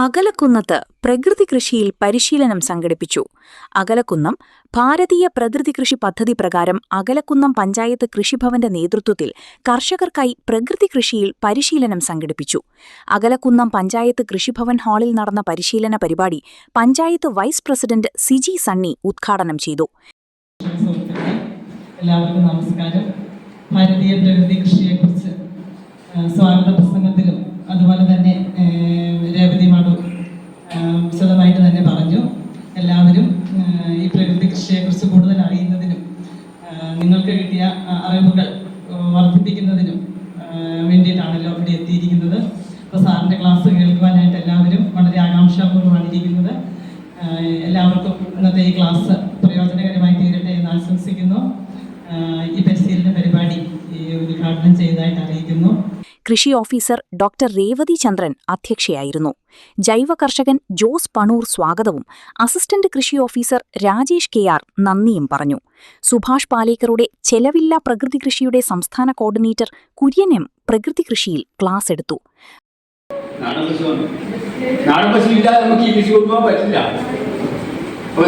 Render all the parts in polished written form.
അകലക്കുന്നത്ത് പ്രകൃതി കൃഷിയിൽ പരിശീലനം സംഘടിപ്പിച്ചു. അകലക്കുന്നം ഭാരതീയ പ്രകൃതി കൃഷി പദ്ധതി പ്രകാരം അകലക്കുന്നം പഞ്ചായത്ത് കൃഷിഭവന്റെ നേതൃത്വത്തിൽ കർഷകർക്കായി പ്രകൃതി കൃഷിയിൽ പരിശീലനം സംഘടിപ്പിച്ചു. അകലക്കുന്നം പഞ്ചായത്ത് കൃഷിഭവൻ ഹാളിൽ നടന്ന പരിശീലന പരിപാടി പഞ്ചായത്ത് വൈസ് പ്രസിഡന്റ് സിജി സണ്ണി ഉദ്ഘാടനം ചെയ്തു. എല്ലാവർക്കും നമസ്കാരം. ഭാരതീയ പ്രകൃതി കൃഷിയെക്കുറിച്ച് സ്വാഗത പ്രസംഗത്തിലും അതുപോലെ തന്നെ രേവതി മാഡം വിശദമായിട്ട് തന്നെ പറഞ്ഞു. എല്ലാവരും ഈ പ്രകൃതി കൃഷിയെക്കുറിച്ച് കൂടുതൽ അറിയുന്നതിനും നിങ്ങൾക്ക് കിട്ടിയ അറിവുകൾ വർദ്ധിപ്പിക്കുന്നതിനും വേണ്ടിയിട്ടാണല്ലോ ഇവിടെ എത്തിയിരിക്കുന്നത്. അപ്പോൾ സാറിൻ്റെ ക്ലാസ് കേൾക്കുവാനായിട്ട് എല്ലാവരും വളരെ ആകാംക്ഷാപൂർവ്വമാണ് ഇരിക്കുന്നത്. എല്ലാവർക്കും ഇന്നത്തെ ഈ ക്ലാസ് പ്രയോജനകരമായി തീരട്ടെ എന്ന് ആശംസിക്കുന്നു. ഈ പരിശീലന പരിപാടി ഉദ്ഘാടനം ചെയ്തതായിട്ട് അറിയിക്കുന്നു. കൃഷി ഓഫീസർ ഡോക്ടർ രേവതി ചന്ദ്രൻ അധ്യക്ഷയായിരുന്നു. ജൈവ കർഷകൻ ജോസ് പണൂർ സ്വാഗതവും അസിസ്റ്റന്റ് കൃഷി ഓഫീസർ രാജേഷ് കെ.ആർ. നന്ദിയും പറഞ്ഞു. സുഭാഷ് പാലേക്കറുടെ ചെലവില്ല പ്രകൃതി കൃഷിയുടെ സംസ്ഥാന കോർഡിനേറ്റർ കുര്യൻ എം പ്രകൃതി കൃഷിയിൽ ക്ലാസ് എടുത്തു.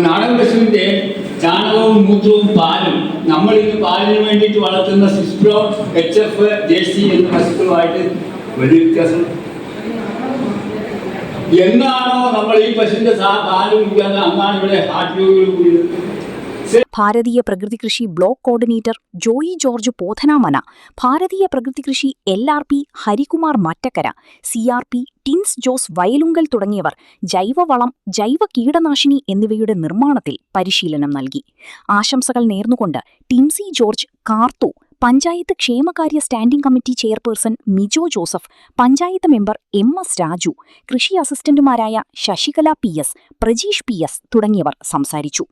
നാടൻ പശുവിന്റെ ചാണകവും മൂത്രവും പാലും നമ്മൾ ഇന്ന് പാലിന് വേണ്ടിയിട്ട് വളർത്തുന്ന സിസ്പ്രോ, HF, JC എന്ന പശുക്കളുമായിട്ട് വലിയ വ്യത്യാസം. എന്നാണോ നമ്മൾ ഈ പശുവിന്റെ പാല് കുടിക്കാതെ അന്നാണ് ഇവിടെ ഹാർട്ട് രോഗികൾ കൂടിയത്. ഭാരതീയ പ്രകൃതി കൃഷി ബ്ലോക്ക് കോർഡിനേറ്റർ ജോയി ജോർജ് പോഥനാമന, ഭാരതീയ പ്രകൃതി കൃഷി LRP ഹരികുമാർ മറ്റക്കര, CRP ടിൻസ് ജോസ് വയലുങ്കൽ തുടങ്ങിയവർ ജൈവവളം, ജൈവ കീടനാശിനി എന്നിവയുടെ നിർമ്മാണത്തിൽ പരിശീലനം നൽകി. ആശംസകൾ നേർന്നുകൊണ്ട് ടിൻസി ജോർജ് കാർത്തു, പഞ്ചായത്ത് ക്ഷേമകാര്യ standing committee chairperson Mijo Joseph, panchayat member MS Raju, കൃഷി അസിസ്റ്റന്റുമാരായ ശശികല PS, പ്രജീഷ് PS തുടങ്ങിയവർ സംസാരിച്ചു.